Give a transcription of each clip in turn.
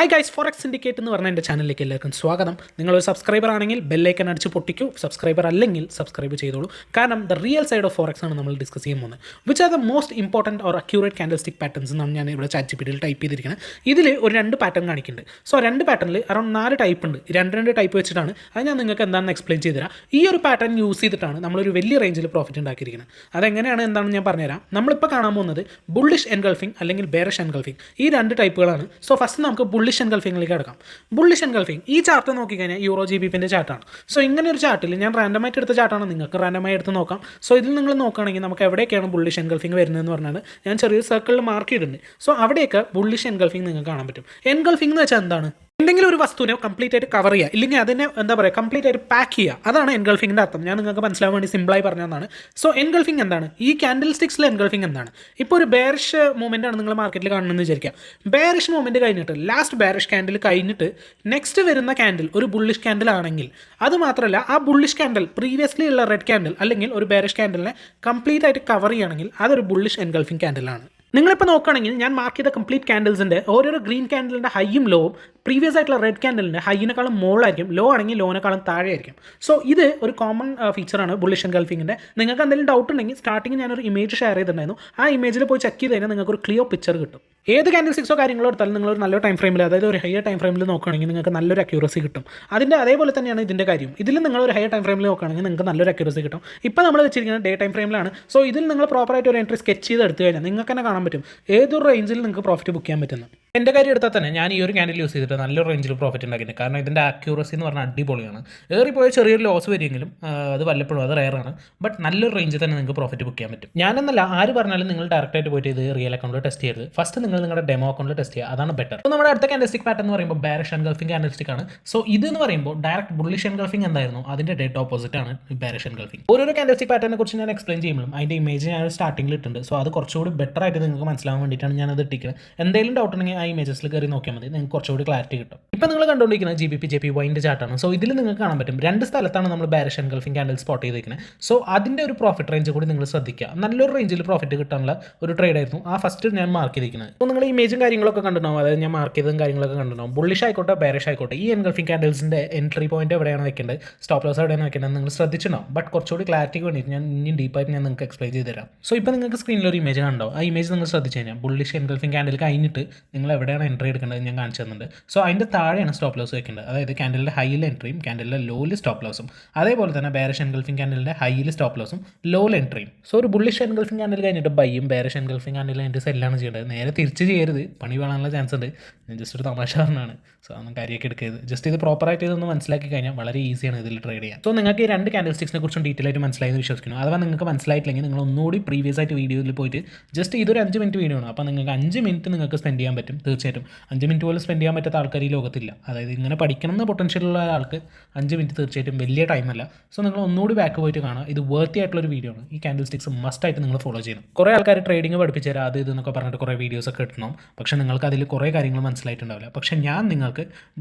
Hi guys, forex syndicate എന്ന് പറഞ്ഞ എൻ്റെ ചാനലിലേക്ക് എല്ലാവർക്കും സ്വാഗതം. നിങ്ങളൊരു സബ്സ്ക്രൈബർ ആണെങ്കിൽ ബെല്ലൈക്കൻ അടിച്ച് പൊട്ടിക്കൂ, സബ്സ്ക്രൈബർ അല്ലെങ്കിൽ സബ്സ്ക്രൈബ് ചെയ്തോളൂ. കാരണം the real side of forex ആണ് നമ്മൾ ഡിസ്കസ് ചെയ്യാൻ പോകുന്നത്. Which are the most important or accurate candle stick patterns എന്നാണ് ഞാൻ ഇവിടെ ChatGPT ടൈപ്പ് ചെയ്തിരിക്കുന്നത്. ഇതിൽ ഒരു 2 പാറ്റേൺ കാണിക്കുന്നുണ്ട്. സോ 2 പാറ്റേണിൽ അറൗണ്ട് 4 ടൈപ്പ് ഉണ്ട്. 2 ടൈപ്പ് വെച്ചിട്ടാണ് അത് ഞാൻ നിങ്ങൾക്ക് എന്താണെന്ന് എക്സ്പ്ലെയിൻ ചെയ്ത് തരാം. ഈ ഒരു പാറ്റേൺ യൂസ് ചെയ്തിട്ടാണ് നമ്മളൊരു വലിയ റേഞ്ചിൽ പ്രോഫിറ്റ് ഉണ്ടാക്കിയിരിക്കുന്നത്. അതെങ്ങനെയാണ് എന്താണെന്ന് ഞാൻ പറഞ്ഞുതരാം. നമ്മളിപ്പോൾ കാണാൻ പോകുന്നത് ബുള്ളിഷ് എൻഗൾഫിംഗ് അല്ലെങ്കിൽ ബെയറിഷ് എൻഗൾഫിംഗ്, ഈ 2 ടൈപ്പുകളാണ്. സോ ഫസ്റ്റ് നമുക്ക് ബുള്ളിഷ് എൻഗൾഫിംഗിലേക്ക് കിടക്കാം. ബുള്ളിഷ് എൻഗൾഫിംഗ് ഈ ചാർട്ട് നോക്കിക്കഴിഞ്ഞാൽ യൂറോ GBPൻ്റെ ചാർട്ടാണ്. സോ ഇങ്ങനെ ഒരു ചാർട്ടിൽ ഞാൻ റാൻഡമായിട്ട് എടുത്ത ചാർട്ടാണ്, നിങ്ങൾക്ക് റാൻഡമായി എടുത്ത് നോക്കാം. സോ ഇതിൽ നിങ്ങൾ നോക്കുകയാണെങ്കിൽ നമുക്ക് എവിടെയൊക്കെയാണ് ബുള്ളിഷ് എൻഗൾഫിംഗ് വരുന്നതെന്ന് പറഞ്ഞാൽ ഞാൻ ചെറിയൊരു സർക്കിളിൽ മാർക്ക് ചെയ്തിട്ടുണ്ട്. സോ അവിടെയൊക്കെ ബുള്ളിഷ് എൻഗൾഫിംഗ് നിങ്ങൾക്ക് കാണാൻ പറ്റും. എൻഗൾഫിംഗ് എന്ന് വെച്ചാൽ എന്താണ്? എന്തെങ്കിലും ഒരു വസ്തുവിനെ കംപ്ലീറ്റ് ആയിട്ട് കവർ ചെയ്യുക, ഇല്ലെങ്കിൽ അതിനെ എന്താ പറയുക കംപ്ലീറ്റ് ആയിട്ട് പാക്ക് ചെയ്യുക, അതാണ് എൻഗൾഫിങ്ങിൻ്റെ അർത്ഥം. ഞാൻ നിങ്ങൾക്ക് മനസ്സിലാവാൻ വേണ്ടി സിമ്പിളായി പറഞ്ഞതാണ്. സോ എൻഗൾഫിംഗ് എന്താണ്? ഈ കാൻഡിൽ സ്റ്റിക്സിലെ എൻഗൾഫിംഗ് എന്താണ്? ഇപ്പോൾ ഒരു ബെയറിഷ് മൂവ്മെൻ്റ് ആണ് നിങ്ങൾ മാർക്കറ്റിൽ കാണുന്നതെന്ന് വിചാരിക്കുക. ബെയറിഷ് മൂവ്മെൻറ്റ് കഴിഞ്ഞിട്ട് ലാസ്റ്റ് ബെയറിഷ് ക്യാൻഡിൽ കഴിഞ്ഞിട്ട് നെക്സ്റ്റ് വരുന്ന ക്യാൻഡിൽ ഒരു ബുള്ളിഷ് ക്യാൻഡിൽ ആണെങ്കിൽ, അത് മാത്രമല്ല ആ ബുള്ളിഷ് ക്യാൻഡിൽ പ്രീവിയസ്ലി ഉള്ള റെഡ് ക്യാൻഡിൽ അല്ലെങ്കിൽ ഒരു ബെയറിഷ് ക്യാൻഡിലിനെ കംപ്ലീറ്റ് ആയിട്ട് കവർ ചെയ്യുകയാണെങ്കിൽ അതൊരു ബുള്ളിഷ് എൻഗൾഫിംഗ് ക്യാൻഡിലാണ്. നിങ്ങളിപ്പോൾ നോക്കുകയാണെങ്കിൽ ഞാൻ മാർക്ക് ചെയ്ത കംപ്ലീറ്റ് ക്യാൻഡിൽസിൻ്റെ ഓരോരോ ഗ്രീൻ ക്യാൻഡിലിൻ്റെ ഹൈയും ലോവും പ്രീവിയസ് ആയിട്ടുള്ള റെഡ് ക്യാൻഡിലിൻ്റെ ഹൈയിനെക്കാളും മുകളിലായിരിക്കും, ലോ ആണെങ്കിൽ ലോനേക്കാളും താഴെ ആയിരിക്കും. സോ ഇത് ഒരു കോമൺ ഫീച്ചറാണ് ബുള്ളിഷ് എൻഗൾഫിങ്ങിൻ്റെ. നിങ്ങൾക്ക് എന്തെങ്കിലും ഡൗട്ട് ഉണ്ടെങ്കിൽ സ്റ്റാർട്ടിങ് ഞാനൊരു ഇമേജ് ഷെയർ ചെയ്തിട്ടുണ്ടായിരുന്നു. ആ ഇമേജിൽ പോയി ചെക്ക് ചെയ്ത് കഴിഞ്ഞാൽ നിങ്ങൾക്ക് ഒരു ക്ലിയർ പിക്ചർ കിട്ടും. ഏത് കാൻഡിൽ സ്റ്റിക്സോ കാര്യങ്ങളോ എടുത്താലും നിങ്ങളൊരു നല്ല ടൈം ഫ്രെയിമിൽ, അതായത് ഒരു ഹയർ ടൈം ഫ്രെയിമിൽ നോക്കുകയാണെങ്കിൽ നിങ്ങൾക്ക് നല്ലൊരു അക്യൂറസി കിട്ടും. അതിൻ്റെ അതേപോലെ തന്നെയാണ് ഇതിൻ്റെ കാര്യം. ഇതിൽ നിങ്ങളൊരു ഹയർ ടൈം ഫ്രെയിമിൽ നോക്കുകയാണെങ്കിൽ നിങ്ങൾക്ക് നല്ലൊരു അക്യൂറസി കിട്ടും. ഇപ്പോൾ നമ്മൾ വെച്ചിരിക്കുന്നത് ഡേ ടൈം ഫ്രെയിമിലാണ്. സോ ഇതിൽ നിങ്ങൾ പ്രോപ്പറായിട്ട് ഒരു എൻട്രി സ്കെച്ച് ചെയ്ത് എടുത്തു കഴിഞ്ഞാൽ നിങ്ങൾക്ക് തന്നെ കാണാൻ പറ്റും ഏതൊരു റേഞ്ചിൽ നിങ്ങൾക്ക് പ്രോഫിറ്റ് ബുക്ക് ചെയ്യാൻ പറ്റുന്നത്. എൻ്റെ കാര്യം എടുത്താൽ തന്നെ ഞാൻ ഈ ഒരു ക്യാൻഡിൽ യൂസ് ചെയ്തിട്ട് നല്ലൊരു റേഞ്ചിൽ പ്രോഫിറ്റ് ഉണ്ടാക്കിയിട്ടുണ്ട്. കാരണം ഇതിൻ്റെ അക്യൂറസി എന്ന് പറഞ്ഞാൽ അടിപൊളിയാണ്. ഏറിപ്പോയ ചെറിയൊരു ലോസ് വരുമെങ്കിലും അത് വല്ലപ്പോഴും, അത് റെയറാണ്. ബട്ട് നല്ലൊരു റേഞ്ചിൽ തന്നെ നിങ്ങൾക്ക് പ്രോഫിറ്റ് ബുക്ക് ചെയ്യാൻ പറ്റും. ഞാനെന്നല്ല, ആര് പറഞ്ഞാലും നിങ്ങൾ ഡയറക്റ്റായിട്ട് പോയിട്ട് ഇത് റിയൽ അക്കൗണ്ടിൽ ടെസ്റ്റ് ചെയ്യരുത്. ഫസ്റ്റ് നിങ്ങൾ നിങ്ങളുടെ ഡെമോ അക്കൗണ്ടിൽ ടെസ്റ്റ് ചെയ്യുക, അതാണ് ബെറ്റർ. അപ്പോൾ നമ്മുടെ അടുത്ത കാൻഡിൽ സ്റ്റിക് പാറ്റേൺ എന്ന് പറയുമ്പോൾ ബെയറിഷ് എൻഗൾഫിംഗ് കാൻഡിൽ സ്റ്റിക് ആണ്. സോ ഇത് എന്ന് പറയുമ്പോൾ ഡയറക്റ്റ് ബുള്ളിഷ് എൻഗൾഫിംഗ് എന്തായിരുന്നു അതിൻ്റെ ഡേറ്റ് ഓപ്പോസിറ്റ് ആണ് ബെയറിഷ് എൻഗൾഫിംഗ്. ഓരോ കാൻഡിൽ സ്റ്റിക് പാറ്റേണിനെ കുറിച്ച് ഞാൻ എക്സ്പ്ലെയിൻ ചെയ്യുമ്പോഴും അതിൻ്റെ ഇമേജ് ഞാൻ സ്റ്റാർട്ടിംഗിൽ ഇട്ടുണ്ട്. സോ അത് കുറച്ചുകൂടി ബെറ്റർ ആയിട്ട് നിങ്ങൾക്ക് മനസ്സിലാവാൻ വേണ്ടിയിട്ടാണ് ഞാൻ അത് ഇട്ടിരിക്കുന്നത്. എന്തെങ്കിലും ഡൗട്ട് ഉണ്ടെങ്കിൽ ആ ഇമേജസിൽ കയറി നോക്കിയാൽ മതി, നിങ്ങൾക്ക് കുറച്ചുകൂടി ക്ലാരിറ്റി കിട്ടും. ഇപ്പോൾ നിങ്ങൾ കണ്ടുകൊണ്ടിരിക്കുന്നത് GBP JPYൻ്റെ ചാർട്ടാണ്. സോ ഇതിൽ നിങ്ങൾക്ക് കാണാൻ പറ്റും 2 സ്ഥലത്താണ് നമ്മൾ ബെയറിഷ് എൻഗൾഫിംഗ് കാൻഡിൽ സ്പോട്ട് ചെയ്തിരിക്കുന്നത്. സോ അതിൻ്റെ ഒരു പ്രോഫിറ്റ് റേഞ്ച് കൂടി നിങ്ങൾ ശ്രദ്ധിക്കുക. നല്ലൊരു റേഞ്ചിൽ പ്രോഫിറ്റ് കിട്ടാനുള്ള ഒരു ട്രേഡ് ആയിരുന്നു ആ ഫസ്റ്റ് ഞാൻ മാർക്ക് ചെയ്തിരിക്കുന്നത്. അപ്പോൾ നിങ്ങൾ ഇമേജും കാര്യങ്ങളൊക്കെ കണ്ടിട്ടുണ്ടാവും, അതായത് ഞാൻ മാർക്ക് ചെയ്തതും കാര്യങ്ങളൊക്കെ കണ്ടിട്ടുണ്ടാവും. ബുള്ളിഷ് ആയിക്കോട്ടെ ബെയറിഷ് ആയിക്കോട്ടെ, ഈ എൻഗൾഫിംഗ് കാൻഡിൽസിൻ്റെ എൻട്രി പോയിന്റ് എവിടെയാണ് വെക്കേണ്ടത്, സ്റ്റോപ്പ് ലോസ് എവിടെയാണ് വെക്കേണ്ടത് നിങ്ങൾ ശ്രദ്ധിച്ചിട്ടുണ്ടാവും. ബട്ട് കുറച്ചുകൂടി ക്ലാരിറ്റിക്ക് വേണ്ടിയിട്ട് ഞാൻ ഇനി ഡീപ്പായിട്ട് ഞാൻ നിങ്ങൾക്ക് എക്സ്പ്ലെയിൻ ചെയ്ത് തരാം. സോ ഇപ്പോൾ നിങ്ങൾക്ക് സ്ക്രീനിൽ ഒരു ഇമേജ് കണ്ടാവും. ആ ഇമേജ് നിങ്ങൾ ശ്രദ്ധിച്ച് കഴിഞ്ഞാൽ ബുള്ളിഷ് എൻഗൾഫിംഗ് കാൻഡിൽ കഴിഞ്ഞിട്ട് നിങ്ങൾ എവിടെയാണ് എൻട്രി എടുക്കേണ്ടത് ഞാൻ കാണിച്ചു തന്നിട്ടുണ്ട്. സോ അതിൻ്റെ താഴെയാണ് സ്റ്റോപ്പ് ലോസ് വെക്കേണ്ടത്. അതായത് ക്യാൻഡലിൻ്റെ ഹൈയിൽ എൻട്രിയും ക്യാൻഡലിൻ്റെ ലോയിൽ സ്റ്റോപ്പ് ലോസും. അതേപോലെ തന്നെ ബെയറിഷ് എൻഗൾഫിംഗ് ക്യാൻഡലിൻ്റെ ഹൈയിൽ സ്റ്റോപ്പ് ലോസും ലോയിൽ എൻട്രിയും. സോ ഒരു ബുള്ളിഷ് എൻഗൾഫിംഗ് ക്യാൻഡിൽ കഴിഞ്ഞിട്ട് ബൈയും ബെയറിഷ് എൻഗൾഫിംഗ് ക്യാൻഡിൽ കഴിഞ്ഞിട്ട് സെല്ലാണ് ചെയ്യേണ്ടത്. നേരെ തിരിച്ച് ചെയ്യരുത്, പണി വേണമുള്ള ചാൻസ് ഉണ്ട്. ഞാൻ ജസ്റ്റ് ഒരു തമാശ പറഞ്ഞാണ്. സോ ഒന്നും കാര്യമൊക്കെ എടുക്കരുത്. ജസ്റ്റ് ഇത് പ്രോപ്പറായിട്ട് ഇതൊന്ന് മനസ്സിലാക്കി കഴിഞ്ഞാൽ വളരെ ഈസിയാണ് ഇതിൽ ട്രേഡ് ചെയ്യാൻ. സോ നിങ്ങൾക്ക് ഈ 2 കാൻഡിൽ സ്റ്റിക്സിനെ കുറിച്ചും ഡീറ്റെയിൽ ആയിട്ട് മനസ്സിലായെന്ന് വിശ്വസിക്കുന്നു. അഥവാ നിങ്ങൾക്ക് മനസ്സിലായിട്ടില്ലെങ്കിൽ നിങ്ങൾ ഒന്നുകൂടി പ്രീവിയസ് ആയിട്ട് വീഡിയോയിൽ പോയിട്ട് ജസ്റ്റ് ഇതൊരു 5 മിനിറ്റ് വീഡിയോ ആണ്. അപ്പോൾ നിങ്ങൾക്ക് 5 മിനിറ്റ് നിങ്ങൾക്ക് സ്പെൻഡ് ചെയ്യാൻ പറ്റും. തീർച്ചയായിട്ടും 5 മിനിറ്റ് പോലും സ്പെൻഡ് ചെയ്യാൻ പറ്റാത്ത ആൾക്കാർ ഈ ലോകത്തില്ല. അതായത് ഇങ്ങനെ പഠിക്കണം എന്ന് പൊട്ടൻഷ്യലുള്ള ഒരാൾക്ക് 5 മിനിറ്റ് തീർച്ചയായിട്ടും വലിയ ടൈമല്ല. സോ നിങ്ങൾ ഒന്നുകൂടി ബാക്ക് പോയിട്ട് കാണുക. ഇത് വേർത്തി ആയിട്ടുള്ളൊരു വീഡിയോ ആണ്. ഈ കാൻഡിൽ സ്റ്റിക്സ് മസ്റ്റായിട്ട് നിങ്ങൾ ഫോളോ ചെയ്യണം. കുറേ ആൾക്കാർ ട്രേഡിംഗ് പഠിപ്പിച്ചു തരാം, അത് ഇതെന്നൊക്കെ പറഞ്ഞിട്ട് കുറേ വീഡിയോസൊക്കെ ഇടണം. പക്ഷേ നിങ്ങൾക്ക് അതിൽ കുറേ കാര്യങ്ങൾ മനസ്സിലായിട്ടുണ്ടാവില്ല. പക്ഷേ ഞാൻ നിങ്ങൾക്ക്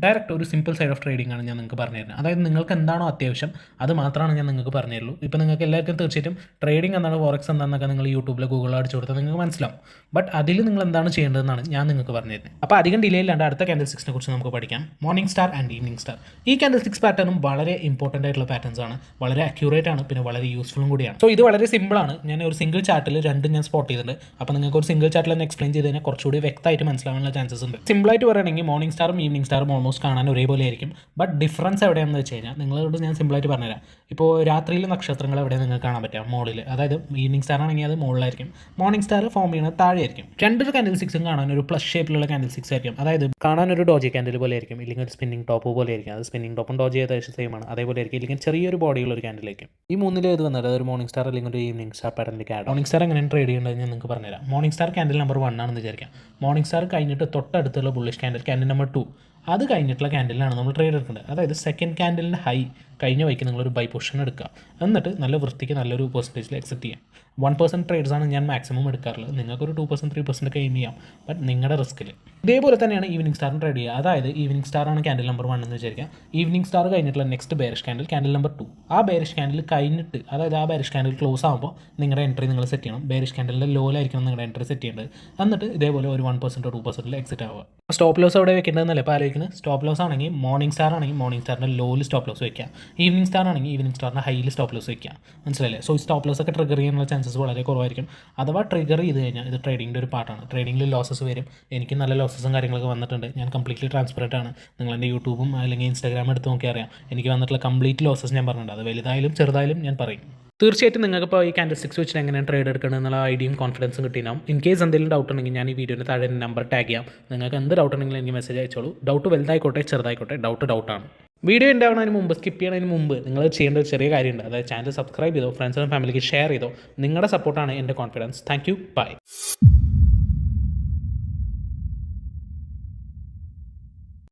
ഡയറക്റ്റ് ഒരു സിമ്പിൾ സൈഡ് ഓഫ് ട്രേഡിംഗ് ആണ് ഞാൻ നിങ്ങൾക്ക് പറഞ്ഞു തരുന്നത്. അതായത് നിങ്ങൾക്ക് എന്താണോ അത്യാവശ്യം അത് മാത്രമാണ് ഞാൻ നിങ്ങൾക്ക് പറഞ്ഞു തരുള്ളൂ. ഇപ്പോൾ നിങ്ങൾക്ക് എല്ലാവർക്കും തീർച്ചയായിട്ടും ട്രേഡിംഗ് എന്താണ്, ഫോറക്സ് എന്താണെന്നൊക്കെ നിങ്ങൾ യൂട്യൂബിൽ ഗൂഗിളിൽ അടിച്ചു കൊടുത്താൽ നിങ്ങൾക്ക് മനസ്സിലാവും. ബട്ട് അതിൽ നിങ്ങൾ എന്താണ് ചെയ്യേണ്ടതെന്നാണ് ഞാൻ നിങ്ങൾക്ക് പറഞ്ഞു തരുന്നത്. അപ്പോൾ അധികം ഡിലേ ഇല്ലാണ്ട് അടുത്ത കാൻഡിൽ സ്റ്റിക്സിനെ കുറിച്ച് നമുക്ക് പഠിക്കാം. Morning star and evening star. ഈ കാൻഡിൽ സ്റ്റിക്സ് പാറ്റേണും വളരെ ഇമ്പോർട്ടൻ്റ് ആയിട്ടുള്ള പാറ്റേൺസ് ആണ്, വളരെ അക്യൂറേറ്റ് ആണ്, പിന്നെ വളരെ യൂസ്ഫുള്ളും കൂടിയാണ്. സോ ഇത് വളരെ സിമ്പിളാണ്. ഞാൻ ഒരു സിംഗിൾ ചാർട്ടിൽ 2 ഞാൻ സ്പോട്ട് ചെയ്തിട്ടുണ്ട്. അപ്പോൾ നിങ്ങൾക്ക് ഒരു സിംഗിൾ ചാർട്ടിൽ തന്നെ എക്സ്പ്ലെയിൻ ചെയ്ത് കഴിഞ്ഞാൽ കുറച്ചുകൂടി വ്യക്തമായിട്ട് മനസ്സിലാവാനുള്ള ചാൻസസ് ഉണ്ട്. സിമ്പിളായിട്ട് പറയുകയാണെങ്കിൽ മോർണിംഗ് സ്റ്റാറും ഈവനിംഗ് സ്റ്റാറും ഓൾമോസ്റ്റ് കാണാൻ ഒരേപോലെ ആയിരിക്കും. ബട്ട് ഡിഫറൻസ് എവിടെയാണെന്ന് വെച്ച് കഴിഞ്ഞാൽ നിങ്ങളോട് ഞാൻ സിമ്പിളായിട്ട് പറഞ്ഞുതരാം. ഇപ്പോൾ രാത്രിയിൽ നക്ഷത്രങ്ങൾ എവിടെയാണ് നിങ്ങൾക്ക് കാണാൻ പറ്റുക, മുകളിൽ. അതായത് ഈവനിംഗ് സ്റ്റാർ ആണെങ്കിൽ അത് മുകളിലായിരിക്കും, മോർണിംഗ് സ്റ്റാർ ഫോം ചെയ്യുന്നത് താഴെ ആയിരിക്കും. 2 കാൻഡിൽ സ്റ്റിക്സും കാണാൻ ഒരു പ്ലസ് ഷേപ്പിലുള്ള കാൻഡിൽ സ്റ്റിക്സ് ആയിരിക്കും. അതായത് കാണാൻ ഒരു ഡോജി ക്യാൻഡിൽ പോലെ ആയിരിക്കും, ഇല്ലെങ്കിൽ ഒരു സ്പിന്നിങ് ടോപ്പ് പോലെ ആയിരിക്കും. അത് സ്പിന്നിങ് ടോപ്പും ഡോജി ഏകദേശം സെയിം ആണ്. അതേപോലെ ആയിരിക്കും, ഇല്ലെങ്കിൽ ചെറിയൊരു ബോഡിയുള്ള ഒരു ക്യാൻഡിലായിരിക്കും. ഈ 3 ഏത് വന്നത് ഒരു മോർണിംഗ് സ്റ്റാർ അല്ലെങ്കിൽ ഒരു ഈവനിംഗ് സ്റ്റാർ പാറ്റേണിലേക്ക് ആഡ്. മോർണിംഗ് സ്റ്റാർ എങ്ങനെ ട്രേഡ് ചെയ്യേണ്ടത് ഞാൻ നിങ്ങൾക്ക് പറഞ്ഞുതരാം. മോർണിംഗ് സ്റ്റാർ ക്യാൻഡിൽ നമ്പർ 1 ആണെന്ന് വിചാരിക്കാം. മോർണിംഗ് സ്റ്റാർ കഴിഞ്ഞിട്ട് തൊട്ടടുത്തുള്ള ബുള്ളിഷ് ക്യാൻഡിൽ, ക്യാൻഡിൽ നമ്പർ 2, അത് കഴിഞ്ഞിട്ടുള്ള ക്യാൻഡിലാണ് നമ്മൾ ട്രേഡ് എടുക്കേണ്ടത്. അതായത് സെക്കൻഡ് ക്യാൻഡിലിൻ്റെ ഹൈ കഴിഞ്ഞ വഴിക്ക് നിങ്ങളൊരു ബൈ പൊസിഷൻ എടുക്കുക. എന്നിട്ട് നല്ല വൃത്തിക്ക് നല്ലൊരു പെർസെൻറ്റേജിൽ എക്സിറ്റ് ചെയ്യാം. 1% ട്രേഡ്സാണ് ഞാൻ മാക്സിമം എടുക്കാറുള്ളത്. നിങ്ങൾക്കൊരു 2% 3% ഒക്കെ എയിം ചെയ്യാം, ബട്ട് നിങ്ങളുടെ റിസ്കിൽ. ഇതേപോലെ തന്നെയാണ് ഈവനിങ് സ്റ്റാറിന് ട്രേഡ് ചെയ്യുക. അതായത് ഈവനിങ് സ്റ്റാറാണ് ക്യാൻഡിൽ നമ്പർ 1 എന്ന് വിചാരിക്കുക. ഈവനിങ് സ്റ്റാർ കഴിഞ്ഞിട്ടുള്ള നെക്സ്റ്റ് ബെയറിഷ് ക്യാൻഡിൽ നമ്പർ 2. ആ ബെയറിഷ് ക്യാൻഡിൽ കഴിഞ്ഞിട്ട്, അതായത് ആ ബെയറിഷ് ക്യാൻഡിൽ ക്ലോസ് ആകുമ്പോൾ നിങ്ങളുടെ എൻട്രി നിങ്ങൾ സെറ്റ് ചെയ്യണം. ബെയറിഷ് ക്യാൻഡിലിൻ്റെ ലോയിലായിരിക്കണം നിങ്ങളുടെ എൻട്രി സെറ്റ് ചെയ്യേണ്ടത്. എന്നിട്ട് ഇതേപോലെ ഒരു 1% 2% എക്സിറ്റ് ആവുക. സ്റ്റോപ്പ് ലോസ് എവിടെ വെക്കേണ്ടതെന്നല്ലേ ഇപ്പോൾ ആലോചിക്കുന്നത്. സ്റ്റോപ്പ് ലോസ് ആണെങ്കിൽ മോർണിംഗ് സ്റ്റാർ ആണെങ്കിൽ മോർണിംഗ് സ്റ്റാറിൻ്റെ ലോയിൽ സ്റ്റോപ്പ് ലോസ് വയ്ക്കുക. ഈവനിംഗ് സ്റ്റാർ ആണെങ്കിൽ ഈവനിംഗ് സ്റ്റാറിൻ്റെ ഹൈയിൽ സ്റ്റോപ്പ് ലോസ് വയ്ക്കുക. മനസ്സിലായില്ലേ? സോ ഈ സ്റ്റോപ്പ് ലോസ് ഒക്കെ ട്രിഗർ ചെയ്യാനുള്ള ചാൻസസ് വളരെ കുറവായിരിക്കും. അഥവാ ട്രിഗർ ചെയ്ത് കഴിഞ്ഞാൽ ഇത് ട്രേഡിങ്ങിൻ്റെ ഒരു പാർട്ടാണ്. ട്രേഡിങ്ങിൽ ലോസസ് വരും. എനിക്ക് നല്ല ലോസസും കാര്യങ്ങളൊക്കെ വന്നിട്ടുണ്ട്. ഞാൻ കംപ്ലീറ്റ്ലി ട്രാൻസ്പെറൻറ്റ് ആണ്. നിങ്ങൾ എൻ്റെ യൂട്യൂബും അല്ലെങ്കിൽ ഇൻസ്റ്റാഗ്രാം എടുത്ത് നോക്കിയാൽ അറിയാം. എനിക്ക് വന്നിട്ടുള്ള കംപ്ലീറ്റ് ലോസസ് ഞാൻ പറഞ്ഞിട്ടുണ്ട്. അത് വലുതായാലും ചെറുതായാലും ഞാൻ പറയും. തീർച്ചയായിട്ടും നിങ്ങൾക്കിപ്പോൾ ഈ ക്യാൻഡിൽ സ്റ്റിക്സ് വെച്ചിട്ട് എങ്ങനെയാണ് ട്രേഡ് എടുക്കണം എന്നുള്ള ഐഡിയയും കോൺഫിഡൻസും കിട്ടിയിട്ടുണ്ടാവും. ഇൻ കേസ് എന്തെങ്കിലും ഡൗട്ട് ഉണ്ടെങ്കിൽ ഞാൻ ഈ വീഡിയോയുടെ താഴെ നമ്പർ ടാഗ് ചെയ്യാം. നിങ്ങൾക്ക് എന്ത് ഡൗട്ട് ഉണ്ടെങ്കിലും എനിക്ക് മെസ്സേജ് അയച്ചോളൂ. ഡൗട്ട് വലുതായിക്കോട്ടെ ചെറുതായിക്കോട്ടെ, ഡൗട്ടാണ്. വീഡിയോ ഉണ്ടാവുന്നതിന് മുമ്പ്, സ്കിപ്പ് ചെയ്യുന്നതിന് മുമ്പ് നിങ്ങൾ ചെയ്യേണ്ട ഒരു ചെറിയ കാര്യമുണ്ട്. അതായത് ചാനൽ സബ്സ്ക്രൈബ് ചെയ്തോ, ഫ്രണ്ട്സിനും ഫാമിലിക്ക് ഷെയർ ചെയ്തോ. നിങ്ങളുടെ സപ്പോർട്ടാണ് എൻ്റെ കോൺഫിഡൻസ്. Thank you. ബൈ.